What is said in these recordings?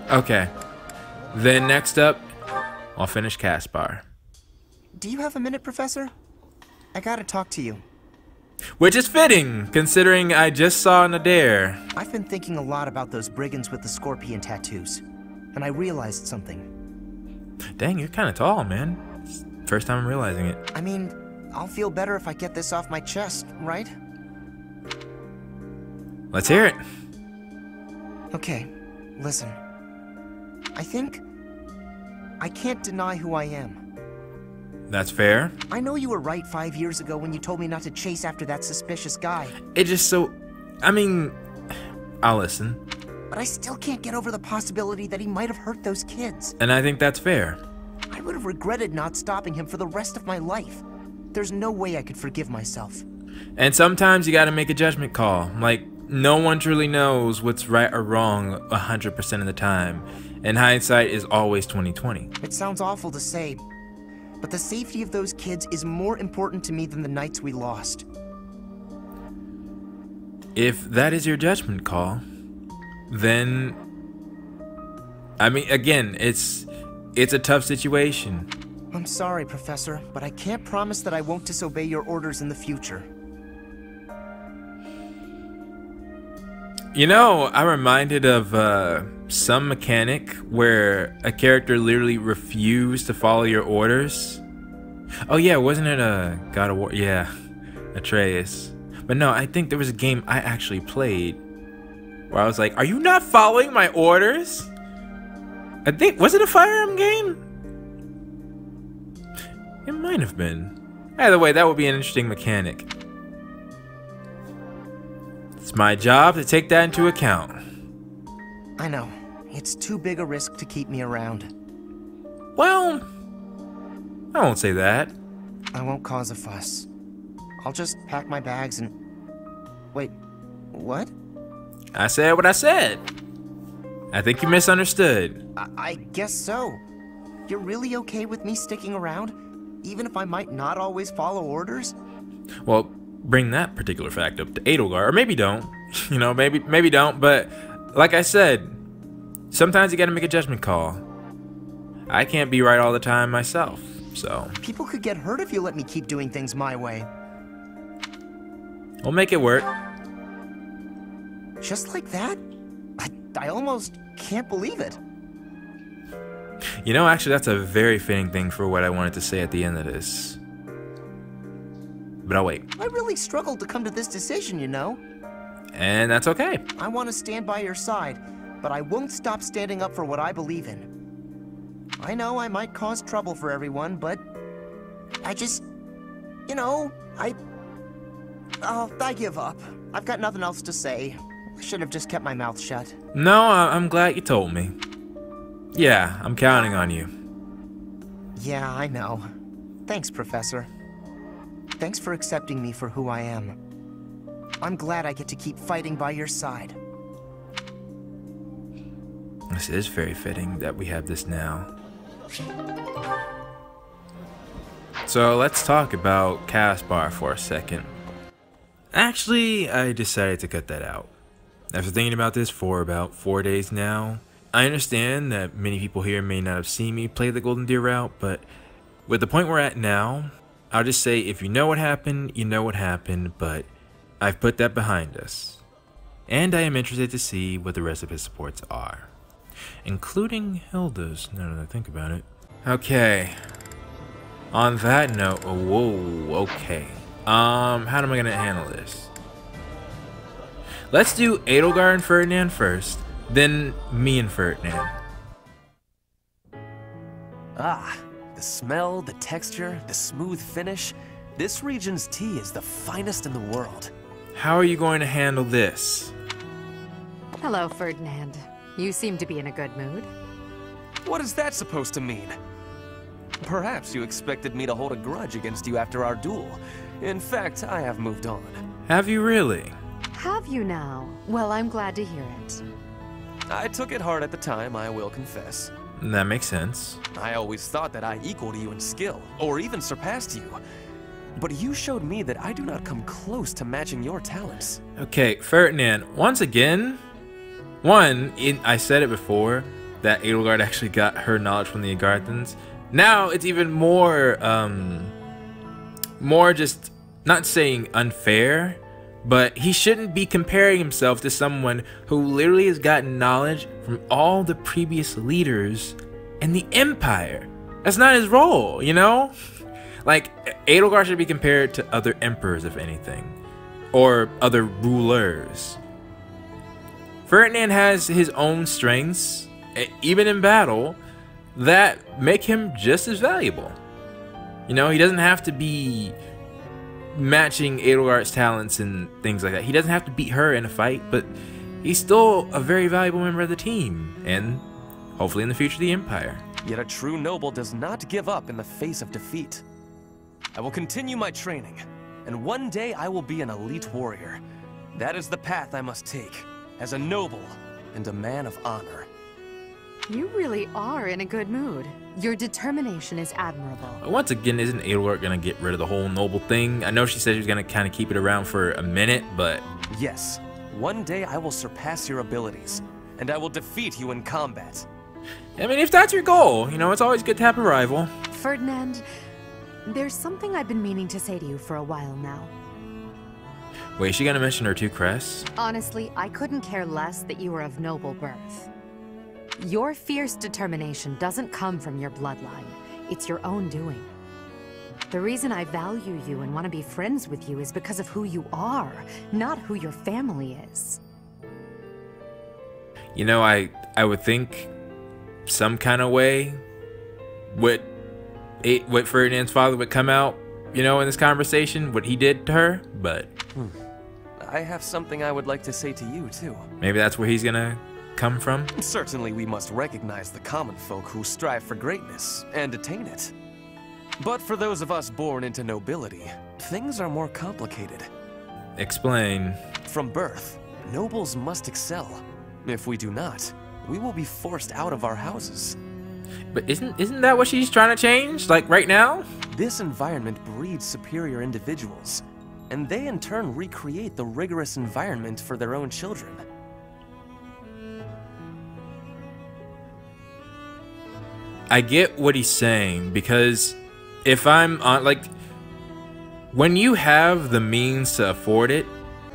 Okay. Then next up, I'll finish Caspar. Do you have a minute, Professor? I gotta talk to you. Which is fitting, considering I just saw Nadir. I've been thinking a lot about those brigands with the scorpion tattoos, and I realized something. Dang, you're kind of tall, man. First time I'm realizing it. I mean, I'll feel better if I get this off my chest, right? Let's hear it. Okay, listen. I think I can't deny who I am. That's fair. I know you were right 5 years ago when you told me not to chase after that suspicious guy. It just so... I mean... I'll listen. But I still can't get over the possibility that he might have hurt those kids. And I think that's fair. I would have regretted not stopping him for the rest of my life. There's no way I could forgive myself. And sometimes you gotta make a judgment call. Like, no one truly knows what's right or wrong 100% of the time. And hindsight is always 20/20. It sounds awful to say, but the safety of those kids is more important to me than the nights we lost. If that is your judgment call, then... I mean, again, it's a tough situation. I'm sorry, Professor, but I can't promise that I won't disobey your orders in the future. You know, I'm reminded of some mechanic where a character literally refused to follow your orders. Oh yeah, wasn't it a God of War? Yeah, Atreus. But no, I think there was a game I actually played where I was like, are you not following my orders? I think, was it a Fire Emblem game? It might have been. Either way, that would be an interesting mechanic. It's my job to take that into account. I know. It's too big a risk to keep me around. Well, I won't say that. I won't cause a fuss. I'll just pack my bags and... Wait, what? I said what I said. I think you misunderstood. I guess so. You're really okay with me sticking around? Even if I might not always follow orders? Well, bring that particular fact up to Edelgard, or maybe don't. You know, maybe don't, but like I said, sometimes you gotta make a judgment call. I can't be right all the time myself, so... People could get hurt if you let me keep doing things my way. We'll make it work. Just like that? I almost can't believe it. You know, actually, that's a very fitting thing for what I wanted to say at the end of this. But I'll wait. I really struggled to come to this decision, you know? And that's okay. I want to stand by your side, but I won't stop standing up for what I believe in. I know I might cause trouble for everyone, but I just, you know, I give up. I've got nothing else to say. I should have just kept my mouth shut. No, I'm glad you told me. Yeah, I'm counting on you. Yeah, I know. Thanks, Professor. Thanks for accepting me for who I am. I'm glad I get to keep fighting by your side. This is very fitting that we have this now. So let's talk about Caspar for a second. Actually, I decided to cut that out. After thinking about this for about 4 days now, I understand that many people here may not have seen me play the Golden Deer route, but with the point we're at now, I'll just say if you know what happened, you know what happened, but I've put that behind us. And I am interested to see what the rest of his supports are. Including Hilda's, now that I think about it. Okay. On that note, whoa, okay. How am I gonna handle this? Let's do Edelgard and Ferdinand first, then me and Ferdinand. Ah, the smell, the texture, the smooth finish. This region's tea is the finest in the world. How are you going to handle this? Hello, Ferdinand. You seem to be in a good mood. What is that supposed to mean? Perhaps you expected me to hold a grudge against you after our duel. In fact, I have moved on. Have you really? Have you now? Well, I'm glad to hear it. I took it hard at the time, I will confess. That makes sense. I always thought that I equaled you in skill, or even surpassed you. But you showed me that I do not come close to matching your talents. Okay, Ferdinand, once again, I said it before, that Edelgard actually got her knowledge from the Agarthans. Now it's even more just, not saying unfair, but he shouldn't be comparing himself to someone who literally has gotten knowledge from all the previous leaders in the Empire. That's not his role, you know? Like, Edelgard should be compared to other emperors, if anything, or other rulers. Ferdinand has his own strengths, even in battle, that make him just as valuable. You know, he doesn't have to be matching Edelgard's talents and things like that. He doesn't have to beat her in a fight, but he's still a very valuable member of the team, and hopefully in the future the Empire. Yet a true noble does not give up in the face of defeat. I will continue my training, and one day I will be an elite warrior. That is the path I must take, as a noble and a man of honor. You really are in a good mood. Your determination is admirable. Once again, isn't Edelgard gonna get rid of the whole noble thing? I know she said she was gonna kind of keep it around for a minute, but... Yes, one day I will surpass your abilities, and I will defeat you in combat. I mean, if that's your goal, you know, it's always good to have a rival. Ferdinand, there's something I've been meaning to say to you for a while now. Wait, is she gonna mention her two crests? Honestly, I couldn't care less that you were of noble birth. Your fierce determination doesn't come from your bloodline. It's your own doing. The reason I value you and want to be friends with you is because of who you are, not who your family is. You know, I would think some kind of way what Ferdinand's father would come out, you know, in this conversation, what he did to her, but... I have something I would like to say to you, too. Maybe that's where he's gonna come from? Certainly we must recognize the common folk who strive for greatness and attain it. But for those of us born into nobility, things are more complicated. Explain. From birth, nobles must excel. If we do not, we will be forced out of our houses. But isn't that what she's trying to change? Like, right now? This environment breeds superior individuals, and they in turn recreate the rigorous environment for their own children. I get what he's saying, because if I'm on, like, when you have the means to afford it,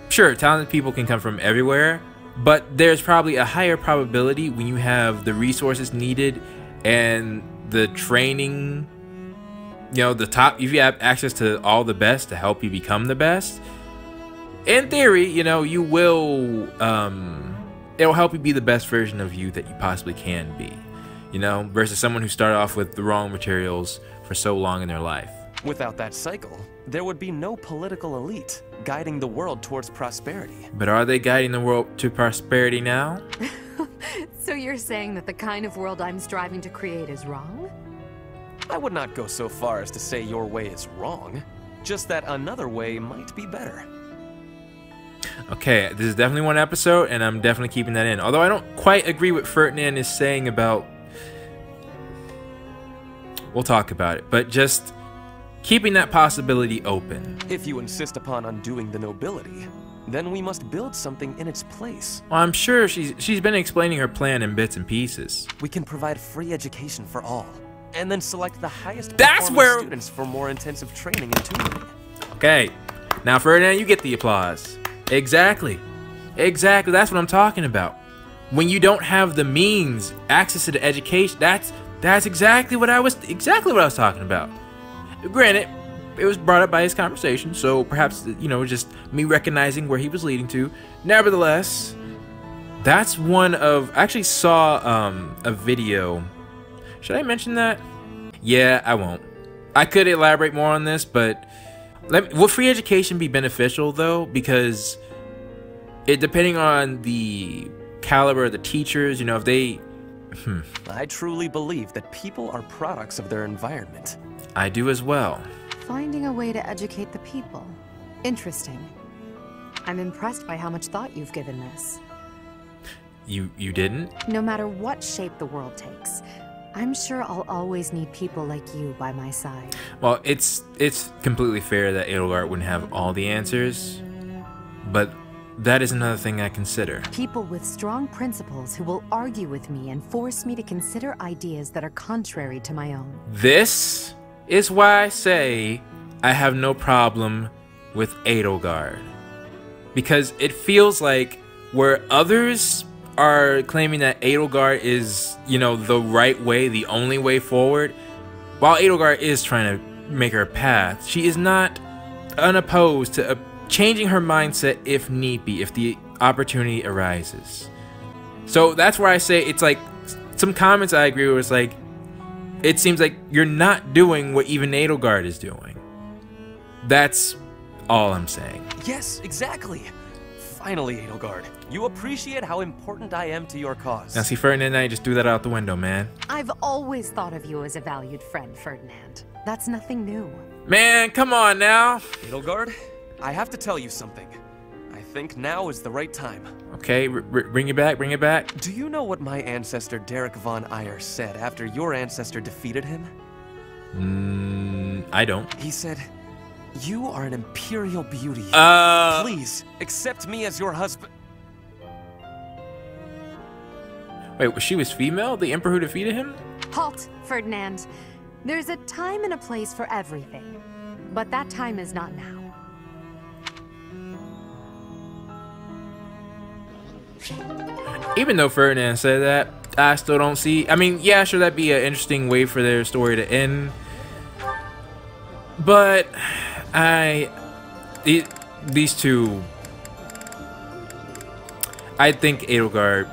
sure, talented people can come from everywhere, but there's probably a higher probability when you have the resources needed and the training, you know, if you have access to all the best to help you become the best, in theory, you know, you will, it'll help you be the best version of you that you possibly can be. You know, versus someone who started off with the wrong materials for so long in their life. Without that cycle, there would be no political elite guiding the world towards prosperity. But are they guiding the world to prosperity now? So you're saying that the kind of world I'm striving to create is wrong? I would not go so far as to say your way is wrong, just that another way might be better. Okay, this is definitely one episode, and I'm definitely keeping that in. Although I don't quite agree with Ferdinand is saying about... We'll talk about it, but just keeping that possibility open. If you insist upon undoing the nobility, then we must build something in its place. Well, I'm sure she's been explaining her plan in bits and pieces. We can provide free education for all, and then select the highest That's where students for more intensive training and tutoring. Okay, now Ferdinand, you get the applause. Exactly. Exactly, that's what I'm talking about. When you don't have the means, access to the education, that's exactly what I was talking about. Granted, it was brought up by his conversation, so perhaps, you know, just me recognizing where he was leading to. Nevertheless, that's one of... I actually saw a video. Should I mention that? Yeah, I won't. I could elaborate more on this, but will free education be beneficial, though? Because depending on the caliber of the teachers, you know, if they... I truly believe that people are products of their environment. I do as well. Finding a way to educate the people. Interesting. I'm impressed by how much thought you've given this. You didn't? No matter what shape the world takes, I'm sure I'll always need people like you by my side. Well, it's completely fair that Edelgard wouldn't have all the answers, but that is another thing I consider. People with strong principles who will argue with me and force me to consider ideas that are contrary to my own. This is why I say I have no problem with Edelgard. Because it feels like where others are claiming that Edelgard is, you know, the right way, the only way forward, while Edelgard is trying to make her path, she is not unopposed to changing her mindset if need be, if the opportunity arises. So that's where I say it's like some comments I agree with. It's like, it seems like you're not doing what even Edelgard is doing. That's all I'm saying. Yes, exactly. Finally, Edelgard, you appreciate how important I am to your cause. Now see, Ferdinand and I just threw that out the window, man. I've always thought of you as a valued friend, Ferdinand. That's nothing new. Man, come on now. Edelgard, I have to tell you something. I think now is the right time. Okay, bring it back, bring it back. Do you know what my ancestor Derek von Eyre said after your ancestor defeated him? I don't. He said, "You are an imperial beauty. Please, accept me as your husband." Wait, she was female? The emperor who defeated him? Halt, Ferdinand. There's a time and a place for everything. But that time is not now. Even though Ferdinand said that, I still don't see. I mean, yeah, sure, that'd be an interesting way for their story to end. But these two, I think Edelgard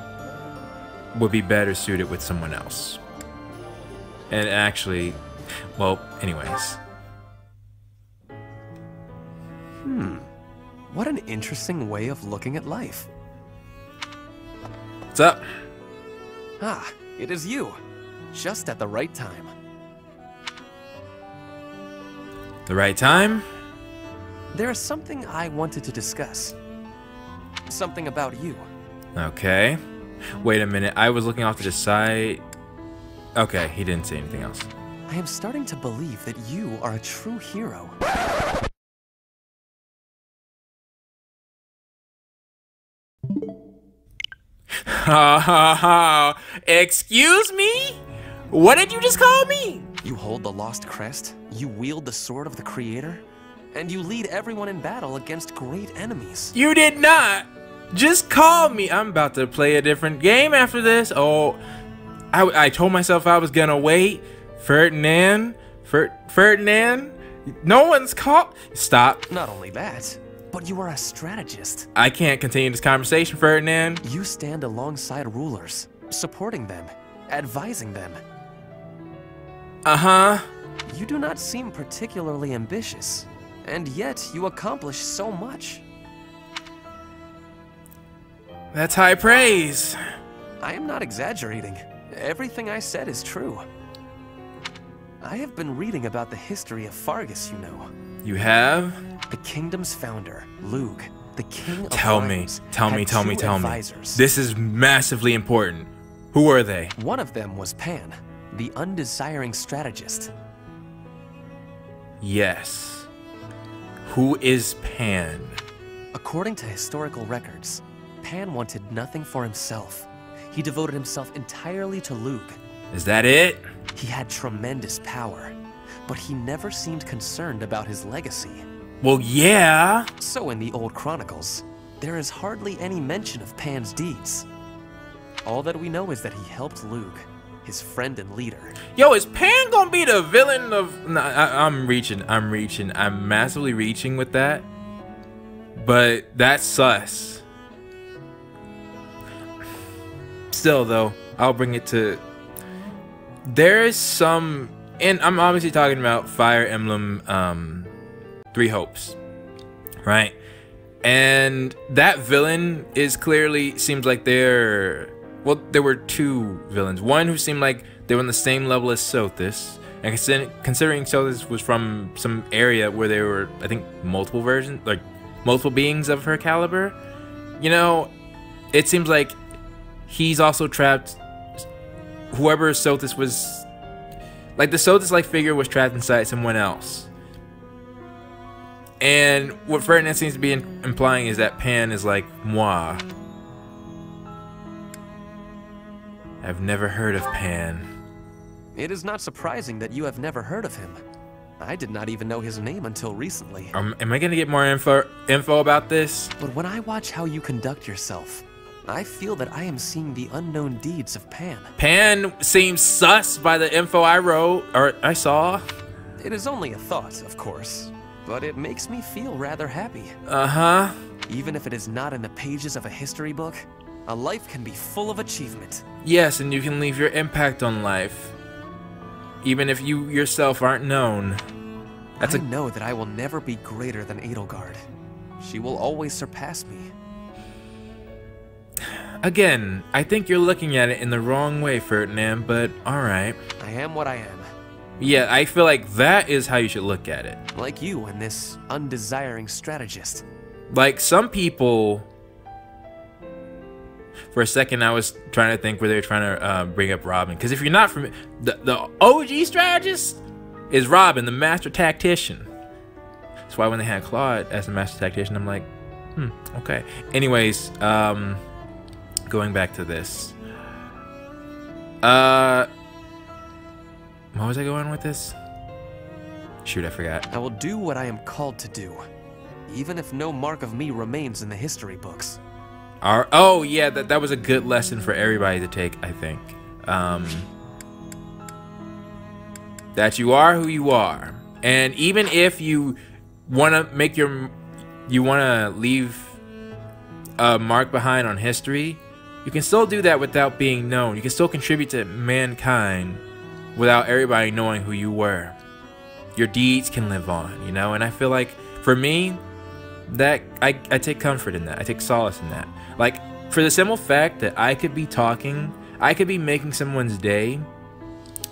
would be better suited with someone else. And actually, well, anyways. What an interesting way of looking at life. What's up? Ah, it is you. Just at the right time. The right time? There is something I wanted to discuss. Something about you. Okay. Wait a minute, I was looking off to the side. Okay, he didn't say anything else. I am starting to believe that you are a true hero. Ha ha ha. Excuse me? What did you just call me? You hold the lost crest, you wield the sword of the creator, and you lead everyone in battle against great enemies. You did not. Just call me. I'm about to play a different game after this. Oh, I told myself I was gonna wait. Ferdinand? Ferdinand? No one's called. Stop. Not only that, but you are a strategist. I can't continue this conversation, Ferdinand. You stand alongside rulers, supporting them, advising them. Uh-huh. You do not seem particularly ambitious, and yet you accomplish so much. That's high praise. I am not exaggerating. Everything I said is true. I have been reading about the history of Fargus, you know. You have? The kingdom's founder, Lug, the king of Tell me. This is massively important. Who are they? One of them was Pan, the undesiring strategist. Yes. Who is Pan? According to historical records, Pan wanted nothing for himself. He devoted himself entirely to Lug. Is that it? He had tremendous power, but he never seemed concerned about his legacy. Well, yeah. So in the old chronicles, there is hardly any mention of Pan's deeds. All that we know is that he helped Lug, his friend and leader. Yo, is Pan gonna be the villain of... Nah, I'm reaching. I'm massively reaching with that. But that's sus. Still, though, I'll bring it to... There is some... And I'm obviously talking about Fire Emblem 3 Hopes. Right? And that villain is clearly... Seems like they're... Well, there were two villains. One who seemed like they were on the same level as Sothis. And considering Sothis was from some area where there were, I think, multiple versions, like multiple beings of her caliber, you know, it seems like he's also trapped. Whoever Sothis was, like the Sothis-like figure was trapped inside someone else. And what Ferdinand seems to be implying is that Pan is like moi. I've never heard of Pan. It is not surprising that you have never heard of him. I did not even know his name until recently. Am I gonna get more info about this? But when I watch how you conduct yourself, I feel that I am seeing the unknown deeds of Pan. Pan seems sus by the info I wrote, or I saw. It is only a thought, of course, but it makes me feel rather happy. Uh-huh. Even if it is not in the pages of a history book, a life can be full of achievement. Yes, and you can leave your impact on life, even if you yourself aren't known. I know that I will never be greater than Edelgard. She will always surpass me. Again, I think you're looking at it in the wrong way, Ferdinand, but alright. I am what I am. Yeah, I feel like that is how you should look at it. Like you and this undesiring strategist. Like, some people... For a second, I was trying to think where they were trying to bring up Robin. Because if you're not from... The OG strategist is Robin, the master tactician. That's why when they had Claude as the master tactician, I'm like, okay. Anyways, going back to this. Where was I going with this? Shoot, I forgot. I will do what I am called to do, even if no mark of me remains in the history books. Oh yeah, that was a good lesson for everybody to take, I think. That you are who you are, and even if you want to leave a mark behind on history, you can still do that without being known. You can still contribute to mankind without everybody knowing who you were. Your deeds can live on, you know? And I feel like, for me, that I take comfort in that. I take solace in that. Like, for the simple fact that I could be talking, I could be making someone's day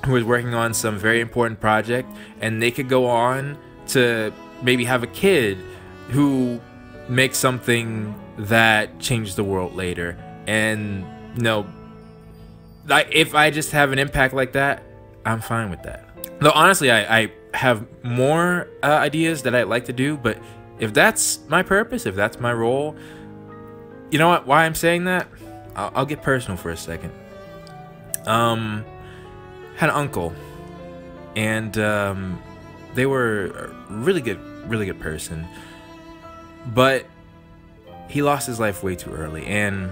who is working on some very important project, and they could go on to maybe have a kid who makes something that changes the world later. And, you know, like, if I just have an impact like that, I'm fine with that. Though honestly, I have more ideas that I'd like to do, but if that's my purpose, if that's my role, you know what? Why I'm saying that? I'll get personal for a second. Had an uncle, and they were a really good person, but he lost his life way too early. And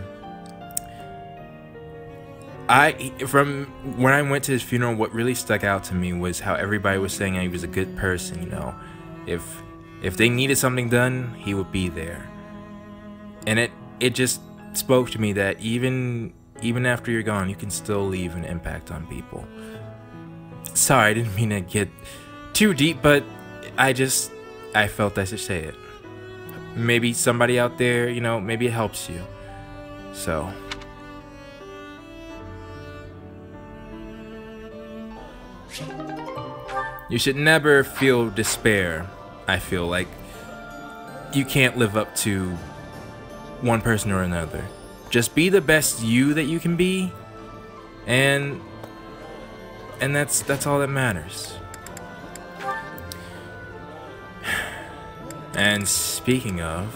from when I went to his funeral, what really stuck out to me was how everybody was saying he was a good person. You know, if they needed something done, he would be there. And it just spoke to me that even after you're gone, you can still leave an impact on people. Sorry, I didn't mean to get too deep, but I felt I should say it. Maybe somebody out there, you know, maybe it helps you. So. You should never feel despair. I feel like you can't live up to one person or another. Just be the best you that you can be, and that's all that matters. And speaking of,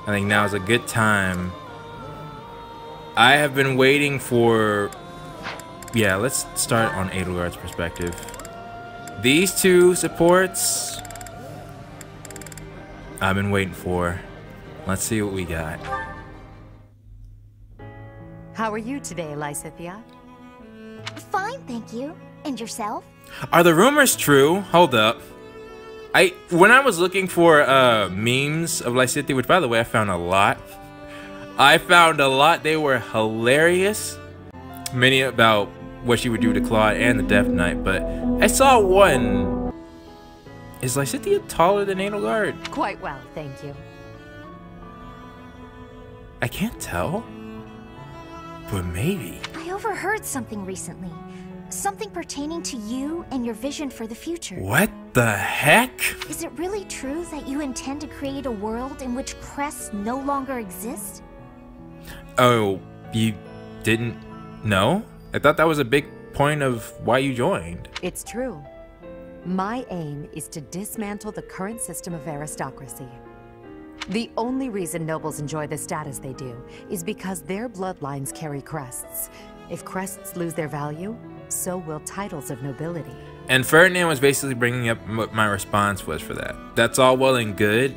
I think now is a good time. I have been waiting for... Yeah, let's start on Edelgard's perspective. These two supports I've been waiting for. Let's see what we got. How are you today, Lysithea? Fine, thank you. And yourself? Are the rumors true? Hold up. When I was looking for memes of Lysithea, which by the way I found a lot. They were hilarious. Many about what she would do to Claude and the Death Knight, but I saw one. Is Lysithea taller than Edelgard? Quite well, thank you. I can't tell, but maybe. I overheard something recently. Something pertaining to you and your vision for the future. What the heck? Is it really true that you intend to create a world in which crests no longer exist? Oh, you didn't know? I thought that was a big point of why you joined. It's true. My aim is to dismantle the current system of aristocracy. The only reason nobles enjoy the status they do is because their bloodlines carry crests. If crests lose their value, so will titles of nobility. And Ferdinand was basically bringing up what my response was for that. That's all well and good,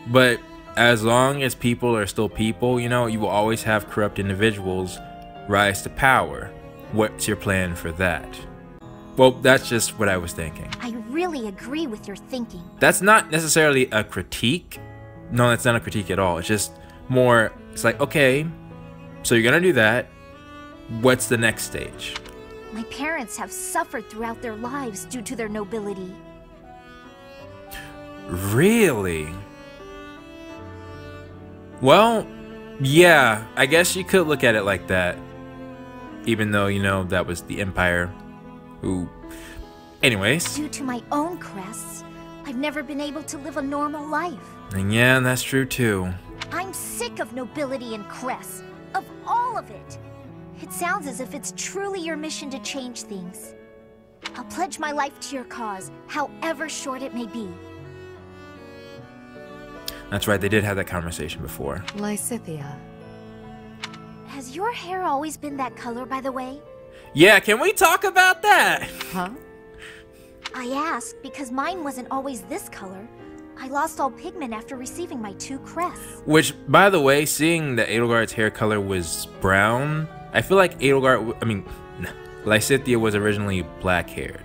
but as long as people are still people, you know, you will always have corrupt individuals rise to power. What's your plan for that? Well, that's just what I was thinking. I really agree with your thinking. That's not necessarily a critique. No, that's not a critique at all. It's just more, it's like, okay, so you're gonna do that. What's the next stage? My parents have suffered throughout their lives due to their nobility. Really? Well, yeah, I guess you could look at it like that. Even though, you know, that was the Empire who... Anyways. Due to my own crests, I've never been able to live a normal life. And yeah, that's true too. I'm sick of nobility and crests. Of all of it. It sounds as if it's truly your mission to change things. I'll pledge my life to your cause, however short it may be. That's right, they did have that conversation before. Lysithea. Has your hair always been that color, by the way? Yeah, can we talk about that? Huh? I ask because mine wasn't always this color. I lost all pigment after receiving my 2 crests. Which, by the way, seeing that Edelgard's hair color was brown, I feel like Lysithea was originally black-haired.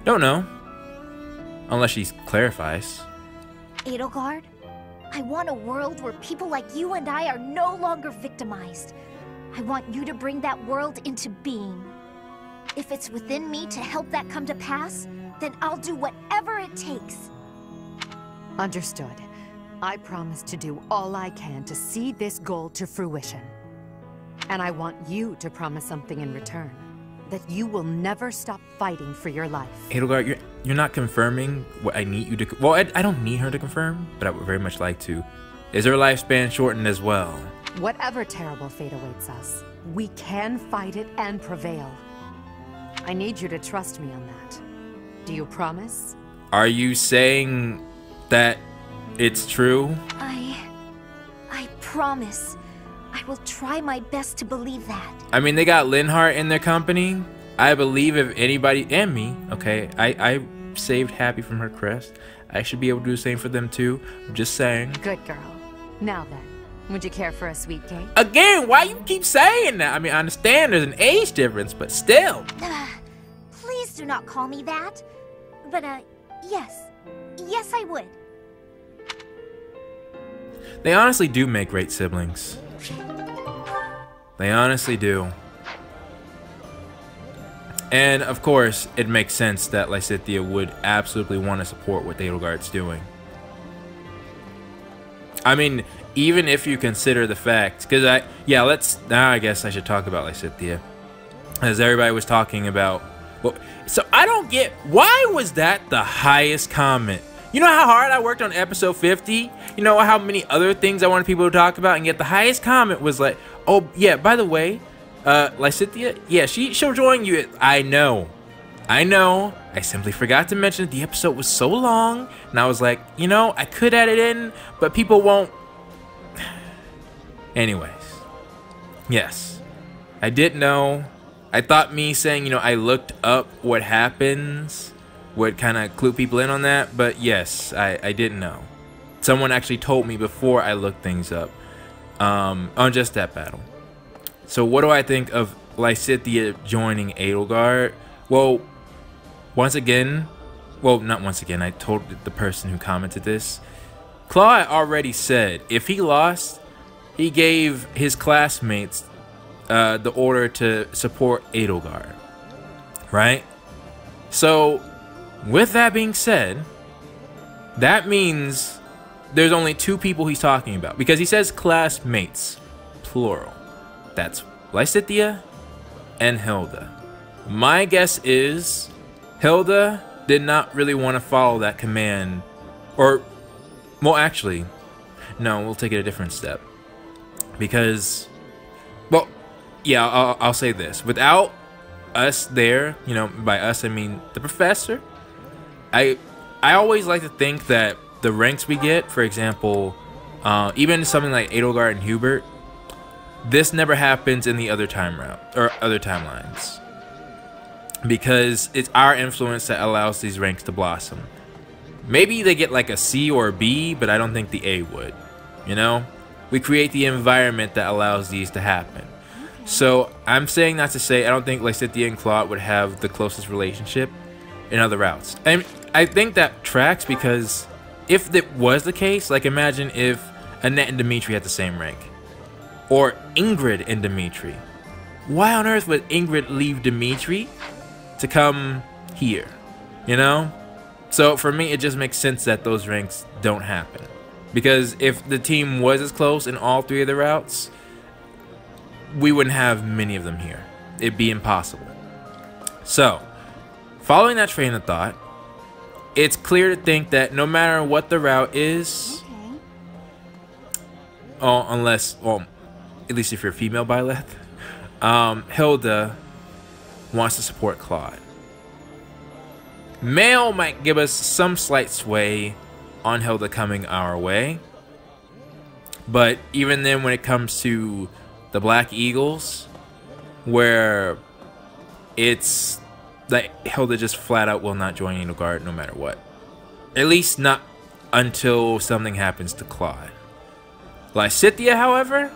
Don't know. Unless she clarifies. Edelgard, I want a world where people like you and I are no longer victimized. I want you to bring that world into being. If it's within me to help that come to pass, then I'll do whatever it takes. Understood. I promise to do all I can to see this goal to fruition. And I want you to promise something in return. That you will never stop fighting for your life. Edelgard, you're not confirming what I need you to... Well, I don't need her to confirm, but I would very much like to. Is her lifespan shortened as well? Whatever terrible fate awaits us, we can fight it and prevail. I need you to trust me on that. Do you promise? Are you saying that it's true? I promise. I will try my best to believe that. I mean, they got Linhardt in their company. I believe if anybody, and me, okay, I saved Happy from her crest. I should be able to do the same for them too. I'm just saying. Good girl. Now then, would you care for a sweet cake? Again, why you keep saying that? I mean, I understand there's an age difference, but still. Please do not call me that. But, yes. Yes, I would. They honestly do make great siblings. They honestly do. And of course, it makes sense that Lysithea would absolutely want to support what Edelgard's doing. I mean, even if you consider the fact, because now I guess I should talk about Lysithea. As everybody was talking about, well, so I don't get, why was that the highest comment? You know how hard I worked on episode 50? You know how many other things I wanted people to talk about? And yet the highest comment was like, oh, yeah, by the way, Lysithea, yeah, she'll join you. I know. I simply forgot to mention the episode was so long. And I was like, you know, I could add it in, but people won't. Anyways. Yes. I did know. I thought me saying, you know, I looked up what happens would kind of clue people in on that, but yes, I didn't know. Someone actually told me before I looked things up on just that battle. So what do I think of Lysithea joining Edelgard? Well, once again, well, not once again, I told the person who commented this. Claw already said if he lost, he gave his classmates the order to support Edelgard, right? So with that being said, that means there's only 2 people he's talking about, because he says classmates, plural. That's Lysithea and Hilda. My guess is Hilda did not really want to follow that command, or, well, actually, no, we'll take it a different step. Because, well, yeah, I'll say this. Without us there, you know, by us I mean the professor, I always like to think that the ranks we get, for example, even something like Edelgard and Hubert, this never happens in the other time route or other timelines, because it's our influence that allows these ranks to blossom. Maybe they get like a C or a B, but I don't think the A would. You know, we create the environment that allows these to happen. So I'm saying not to say I don't think Lysithea and Claude would have the closest relationship in other routes. And I think that tracks, because if it was the case, like imagine if Annette and Dimitri had the same rank, or Ingrid and Dimitri. Why on earth would Ingrid leave Dimitri to come here? You know? So for me, it just makes sense that those ranks don't happen. Because if the team was as close in all three of the routes, we wouldn't have many of them here. It'd be impossible. So, following that train of thought, it's clear to think that no matter what the route is, unless, well, at least if you're a female Byleth, Hilda wants to support Claude. Male might give us some slight sway on Hilda coming our way, but even then, when it comes to the Black Eagles, where it's like Hilda just flat out will not join Edelgard no matter what. At least not until something happens to Claude. Lysithea, however,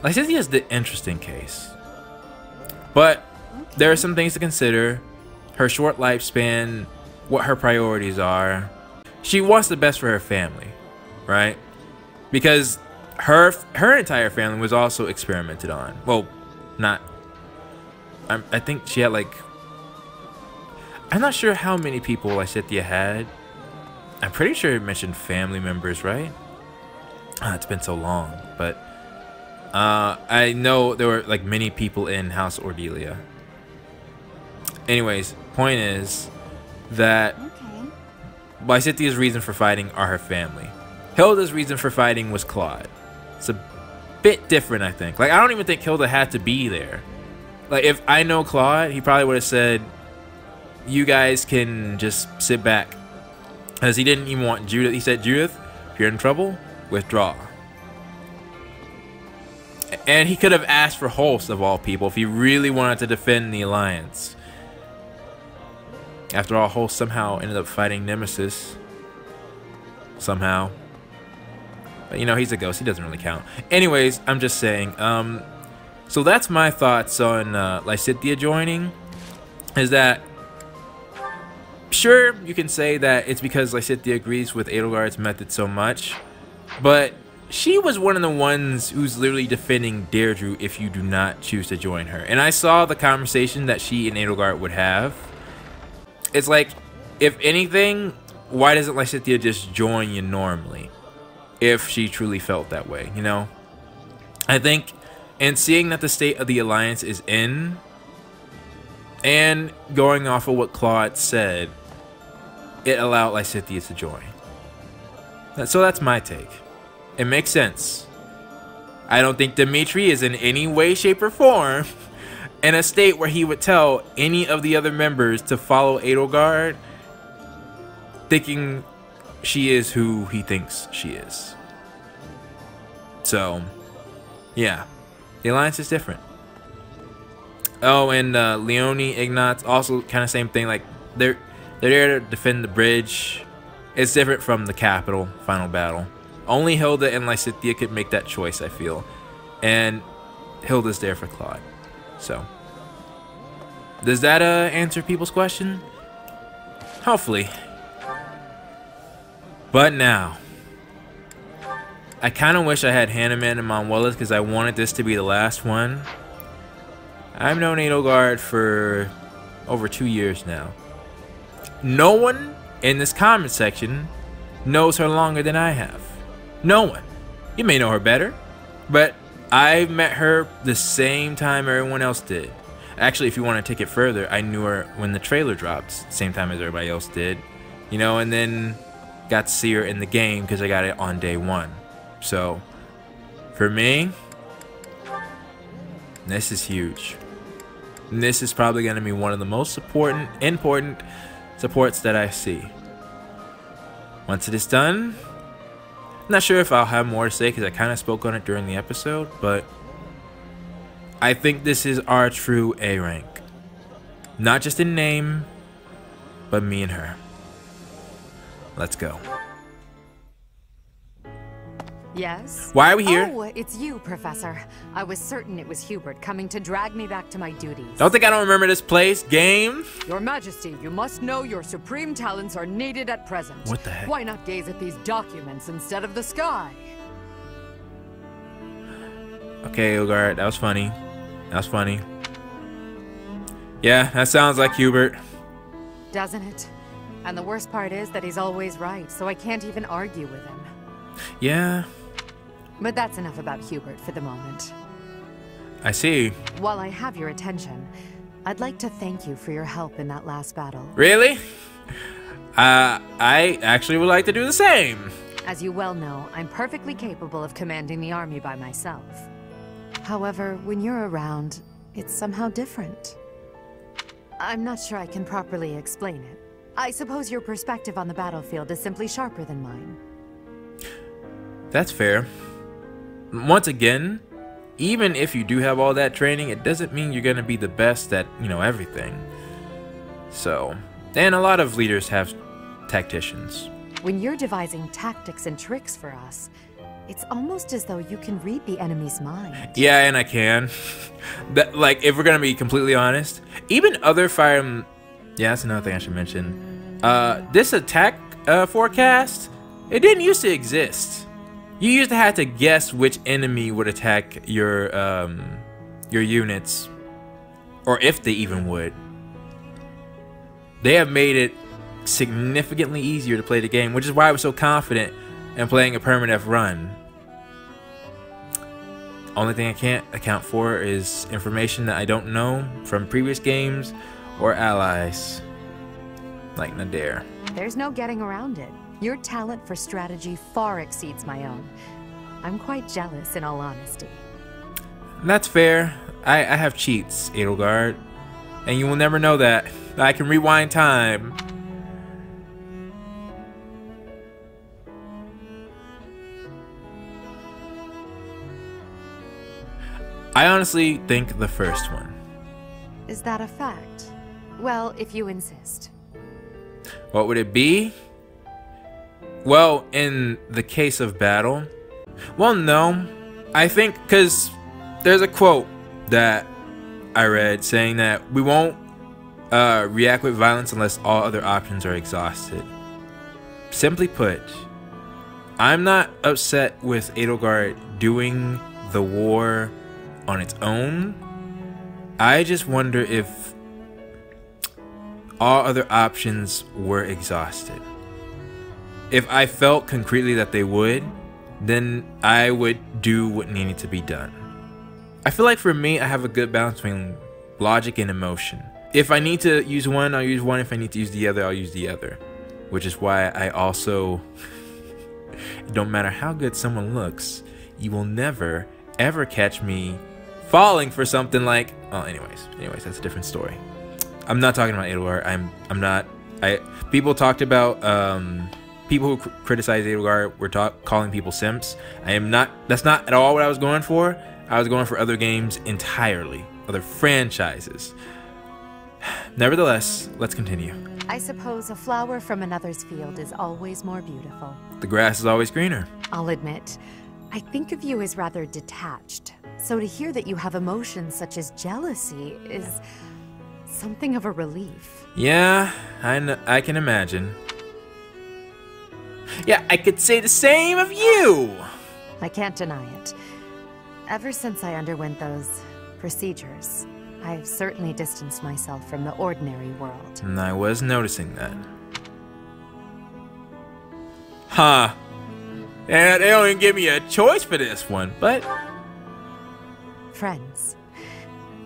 Lysithea is the interesting case. But there are some things to consider. Her short lifespan, what her priorities are. She wants the best for her family, right? Because her entire family was also experimented on. Well, not. I think she had like. I'm not sure how many people Lysithea had. I'm pretty sure it mentioned family members, right? It's been so long, but I know there were like many people in House Ordelia. Anyways, point is that Lysithea's reason for fighting are her family. Hilda's reason for fighting was Claude. It's a bit different, I think. Like, I don't even think Hilda had to be there. Like, if I know Claude, he probably would have said, you guys can just sit back. Because he didn't even want Judith. He said, Judith, if you're in trouble, withdraw. And he could have asked for Holst, of all people, if he really wanted to defend the Alliance. After all, Holst somehow ended up fighting Nemesis. Somehow. But, you know, he's a ghost. He doesn't really count. Anyways, I'm just saying. So that's my thoughts on Lysithea joining. Is that, sure, you can say that it's because Lysithea agrees with Edelgard's method so much. But she was one of the ones who's literally defending Deirdre if you do not choose to join her. And I saw the conversation that she and Edelgard would have. It's like, if anything, why doesn't Lysithea just join you normally? If she truly felt that way, you know? I think, and seeing that the state of the Alliance is in, and going off of what Claude said, it allowed Lysithea to join. So that's my take. It makes sense. I don't think Dimitri is in any way, shape, or form in a state where he would tell any of the other members to follow Edelgard, thinking she is who he thinks she is. So, yeah. The Alliance is different. Oh, and Leone, Ignatz, also kind of same thing. Like, they're there to defend the bridge. It's different from the capital final battle. Only Hilda and Lysithea could make that choice, I feel. And Hilda's there for Claude. So, does that answer people's question? Hopefully. But now, I kind of wish I had Hanuman and Manuela because I wanted this to be the last one. I've known Edelgard for over 2 years now. No one in this comment section knows her longer than I have. No one. You may know her better, but I met her the same time everyone else did. Actually, if you want to take it further, I knew her when the trailer dropped, same time as everybody else did. You know, and then got to see her in the game because I got it on day one. So, for me, this is huge. And this is probably going to be one of the most important supports that I see. Once it is done, I'm not sure if I'll have more to say because I kind of spoke on it during the episode, but I think this is our true A rank. Not just in name, but me and her. Let's go. Yes? Why are we here? Oh, it's you, Professor. I was certain it was Hubert coming to drag me back to my duties. Don't think I don't remember this place, game. Your Majesty, you must know your supreme talents are needed at present. What the heck? Why not gaze at these documents instead of the sky? Okay, Edelgard, that was funny. That was funny. Yeah, that sounds like Hubert. Doesn't it? And the worst part is that he's always right, so I can't even argue with him. Yeah, But that's enough about Hubert for the moment. I see. While I have your attention, I'd like to thank you for your help in that last battle. Really? I actually would like to do the same. As you well know, I'm perfectly capable of commanding the army by myself. However, when you're around, it's somehow different. I'm not sure I can properly explain it. I suppose your perspective on the battlefield is simply sharper than mine. That's fair. Once again, even if you do have all that training, it doesn't mean you're gonna be the best at, everything. So, and a lot of leaders have tacticians. When you're devising tactics and tricks for us, it's almost as though you can read the enemy's mind. Yeah, and I can. Like, if we're gonna be completely honest, even other fire... Yeah, that's another thing I should mention. This attack forecast, it didn't used to exist. You used to have to guess which enemy would attack your units, or if they even would. They have made it significantly easier to play the game, which is why I was so confident in playing a permanent run. Only thing I can't account for is information that I don't know from previous games or allies, like Nadir. There's no getting around it. Your talent for strategy far exceeds my own. I'm quite jealous, in all honesty. That's fair. I have cheats, Edelgard, and you will never know that. I can rewind time. I honestly think the first one. Is that a fact? Well, if you insist. What would it be? Well, in the case of battle, well, no. I think because there's a quote that I read saying that we won't react with violence unless all other options are exhausted. Simply put, I'm not upset with Edelgard doing the war on its own. I just wonder if all other options were exhausted. If I felt concretely that they would, then I would do what needed to be done. I feel like for me, I have a good balance between logic and emotion. If I need to use one, I'll use one. If I need to use the other, I'll use the other. Which is why I also, it don't matter how good someone looks, you will never, ever catch me falling for something like, oh, anyways, that's a different story. I'm not talking about Edelgard. I'm not, people talked about, people who criticize Edelgard were calling people simps. I am not, that's not at all what I was going for. I was going for other games entirely, other franchises. Nevertheless, let's continue. I suppose a flower from another's field is always more beautiful. The grass is always greener. I'll admit, I think of you as rather detached. So to hear that you have emotions such as jealousy is something of a relief. Yeah, I can imagine. Yeah, I could say the same of you. I can't deny it. Ever since I underwent those procedures, I've certainly distanced myself from the ordinary world. And I was noticing that. Huh. And they don't even give me a choice for this one, but... Friends.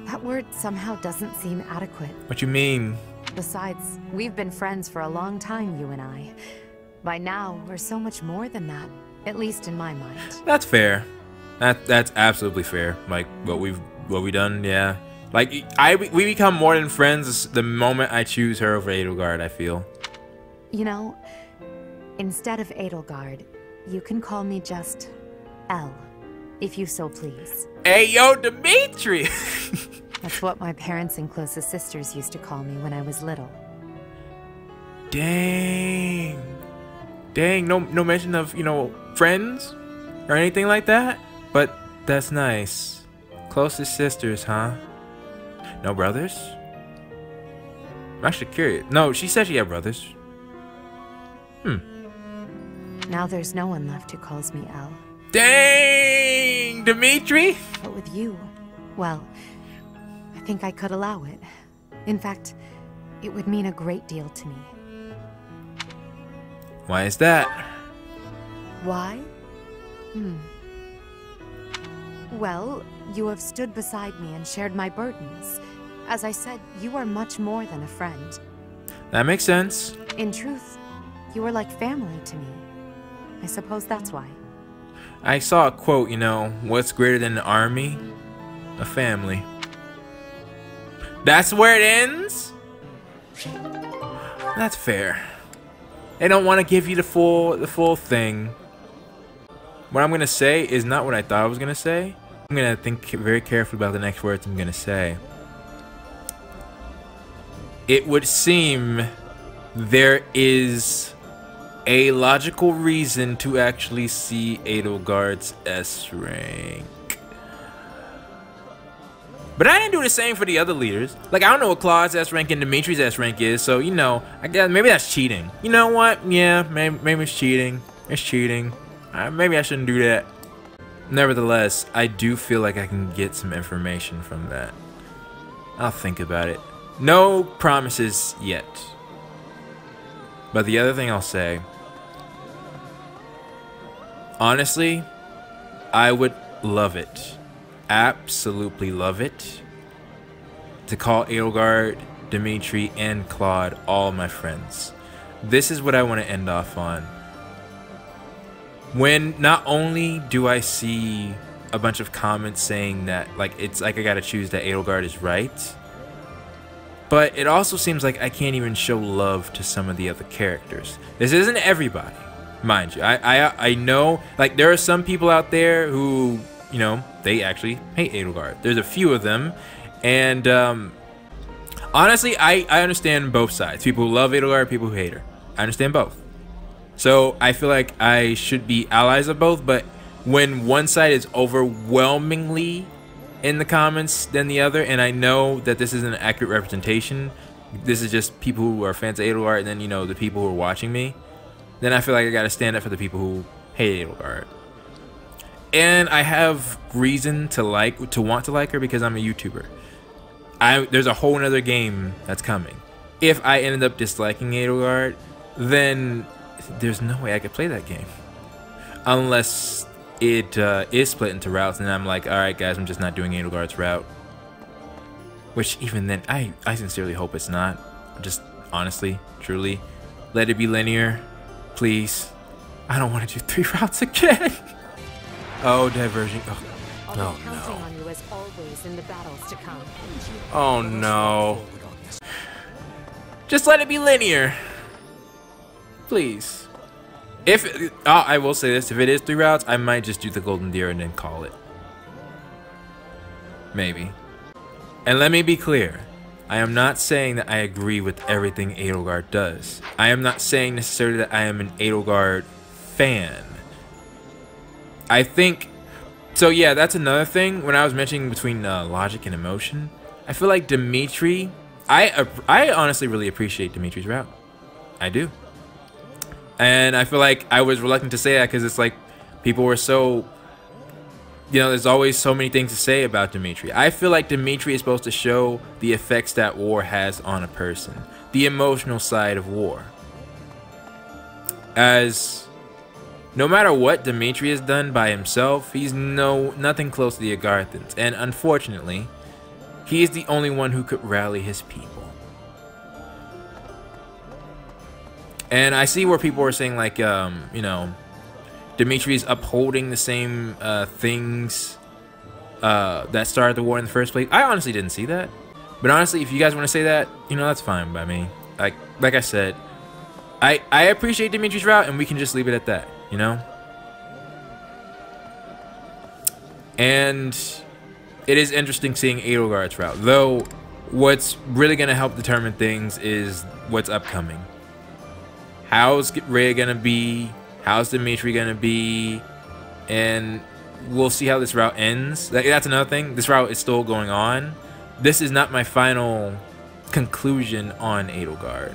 That word somehow doesn't seem adequate. What you mean? Besides, we've been friends for a long time, you and I. By now, we're so much more than that, at least in my mind. That's fair. That's absolutely fair. Like what we done, yeah. Like we become more than friends the moment I choose her over Edelgard, I feel. You know, Instead of Edelgard, you can call me just Elle, if you so please. Hey, yo, Dimitri! That's what my parents and closest sisters used to call me when I was little. Dang. Dang, no mention of, you know, friends or anything like that? But that's nice. Closest sisters, huh? No brothers? I'm actually curious. No, she said she had brothers. Now there's no one left who calls me Elle. Dang, Dimitri! But with you, well, I think I could allow it. In fact, it would mean a great deal to me. Why is that? Why? Well, you have stood beside me and shared my burdens. As I said, you are much more than a friend. That makes sense. In truth, you are like family to me. I suppose that's why. I saw a quote, you know, what's greater than an army? A family. That's where it ends? That's fair. They don't want to give you the full thing. What I'm gonna say is not what I thought I was gonna say. I'm gonna think very carefully about the next words I'm gonna say. It would seem there is a logical reason to actually see Edelgard's S rank. But I didn't do the same for the other leaders. Like, I don't know what Claude's S rank and Dimitri's S rank is, so, you know, I guess maybe that's cheating. You know what? Yeah, maybe it's cheating. It's cheating. Maybe I shouldn't do that. Nevertheless, I do feel like I can get some information from that. I'll think about it. No promises yet. But the other thing I'll say, honestly, I would love it. Absolutely love it to call Edelgard, Dimitri, and Claude all my friends. This is what I want to end off on. When not only do I see a bunch of comments saying that, like, it's like I gotta choose that Edelgard is right, but it also seems like I can't even show love to some of the other characters. This isn't everybody, mind you. I know, like, there are some people out there who, you know, they actually hate Edelgard. There's a few of them, and honestly, I understand both sides. People who love Edelgard, people who hate her. I understand both. So I feel like I should be allies of both, but when one side is overwhelmingly in the comments than the other, and I know that this isn't an accurate representation, this is just people who are fans of Edelgard and then, you know, the people who are watching me, then I feel like I gotta stand up for the people who hate Edelgard. And I have reason to want to like her because I'm a YouTuber. There's a whole nother game that's coming. If I ended up disliking Edelgard, then there's no way I could play that game. Unless it is split into routes and I'm like, alright guys, I'm just not doing Edelgard's route. Which even then, I sincerely hope it's not. Just honestly, truly, let it be linear. Please. I don't want to do 3 routes again. Oh, diverging. Oh, I'll be counting on you as always in the battles to come. Oh no. Just let it be linear. Please. If I will say this, if it is 3 routes, I might just do the Golden Deer and then call it. Maybe. And let me be clear. I am not saying that I agree with everything Edelgard does. I am not saying necessarily that I am an Edelgard fan. I think... So yeah, that's another thing. When I was mentioning between logic and emotion, I feel like Dimitri... I honestly really appreciate Dimitri's route. I do. And I feel like I was reluctant to say that because it's like people were so... You know, there's always so many things to say about Dimitri. I feel like Dimitri is supposed to show the effects that war has on a person. The emotional side of war. As no matter what Dimitri has done by himself, he's nothing close to the Agarthans. And unfortunately, he is the only one who could rally his people. And I see where people are saying like, you know, Dimitri is upholding the same things that started the war in the first place. I honestly didn't see that. But honestly, if you guys want to say that, you know, that's fine by me. Like I said, I appreciate Dimitri's route, and we can just leave it at that, you know? And it is interesting seeing Edelgard's route, though what's really going to help determine things is what's upcoming. How's Rhea going to be? How's Dimitri going to be? And we'll see how this route ends. That's another thing. This route is still going on. This is not my final conclusion on Edelgard.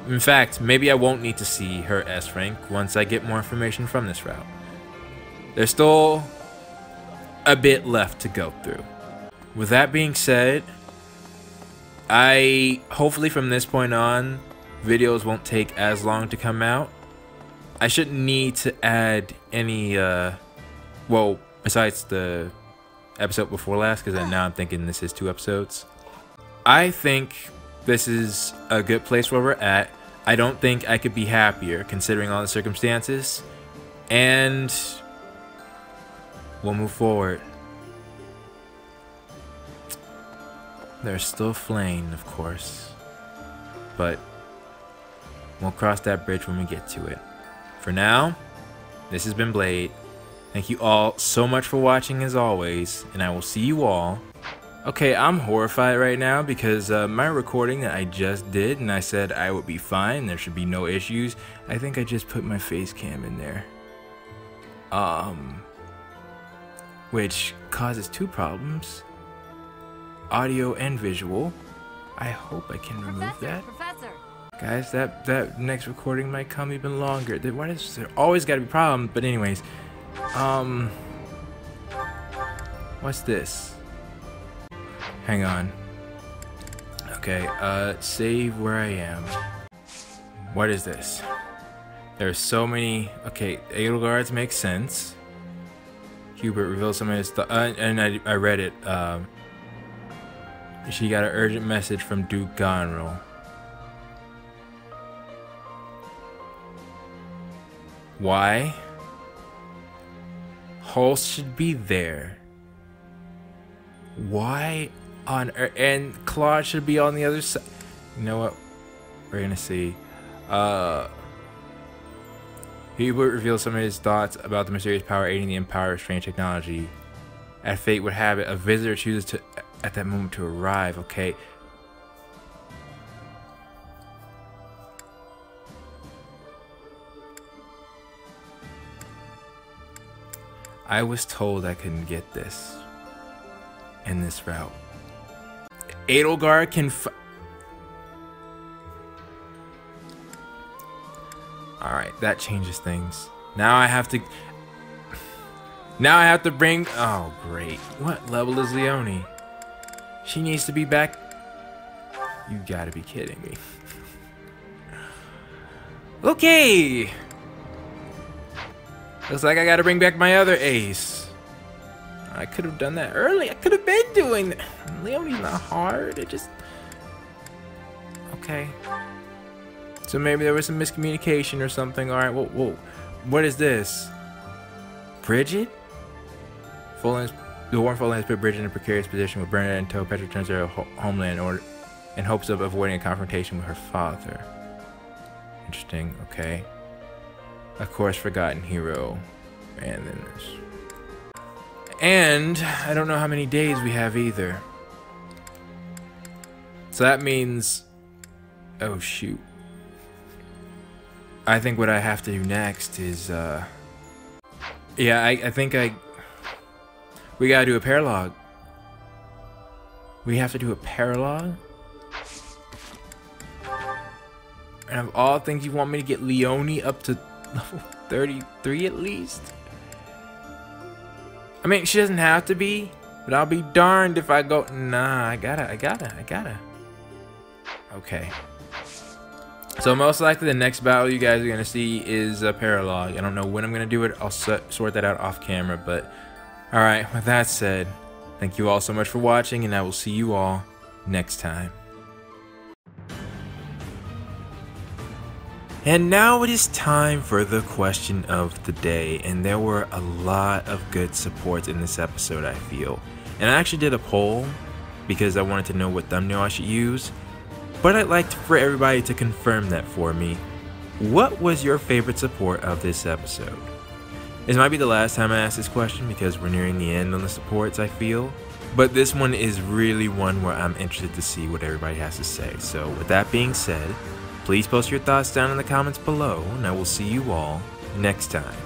In fact, maybe I won't need to see her S rank once I get more information from this route. There's still a bit left to go through. With that being said, hopefully from this point on, videos won't take as long to come out. I shouldn't need to add any, well, besides the episode before last, because now I'm thinking this is 2 episodes. I think this is a good place where we're at. I don't think I could be happier considering all the circumstances, and we'll move forward. There's still Flame, of course, but we'll cross that bridge when we get to it. For now, this has been Blade. Thank you all so much for watching as always, and I will see you all. Okay, I'm horrified right now because my recording that I just did, and I said I would be fine, there should be no issues. I think I just put my face cam in there. Which causes 2 problems. Audio and visual. I hope I can remove that. Professor. Guys, that next recording might come even longer. Why does there always gotta be problems? But anyways, what's this? Hang on. Okay, save where I am. What is this? There's so many. Okay, Edelgard's makes sense. Hubert reveals some of his stuff, and I read it. She got an urgent message from Duke Gonril. Why? Hulse should be there. Why on Earth? And Claude should be on the other side. You know what? We're gonna see. Hubert reveals some of his thoughts about the mysterious power aiding the Empire of strange technology. As fate would have it, a visitor chooses to, at that moment, to arrive. Okay. I was told I couldn't get this in this route. Edelgard can Alright, that changes things. Now I have to bring, oh great. What level is Leonie? She needs to be back. You gotta be kidding me. Okay. Looks like I gotta bring back my other ace. I could have done that early. I could have been doing that. Leonie's not hard. It just... Okay. So maybe there was some miscommunication or something. Alright, whoa. What is this? Bridget? The Warren Full has put Bridget in a precarious position with Bernadette until Petra turns to her homeland in hopes of avoiding a confrontation with her father. Interesting, okay. Of course, Forgotten Hero. And then this. And I don't know how many days we have either. So that means... Oh, shoot. I think what I have to do next is, yeah, I think we gotta do a paralog. We have to do a paralog? And of all things, you want me to get Leonie up to level 33 at least? I mean, she doesn't have to be, but I'll be darned if I go... Nah, I gotta. Okay. So most likely the next battle you guys are going to see is a paralog. I don't know when I'm going to do it. I'll sort that out off camera. But alright, with that said, thank you all so much for watching, and I will see you all next time. And now it is time for the question of the day, and there were a lot of good supports in this episode, I feel. And I actually did a poll because I wanted to know what thumbnail I should use, but I'd like for everybody to confirm that for me. What was your favorite support of this episode? This might be the last time I ask this question because we're nearing the end on the supports, I feel. But this one is really one where I'm interested to see what everybody has to say. So with that being said, please post your thoughts down in the comments below, and I will see you all next time.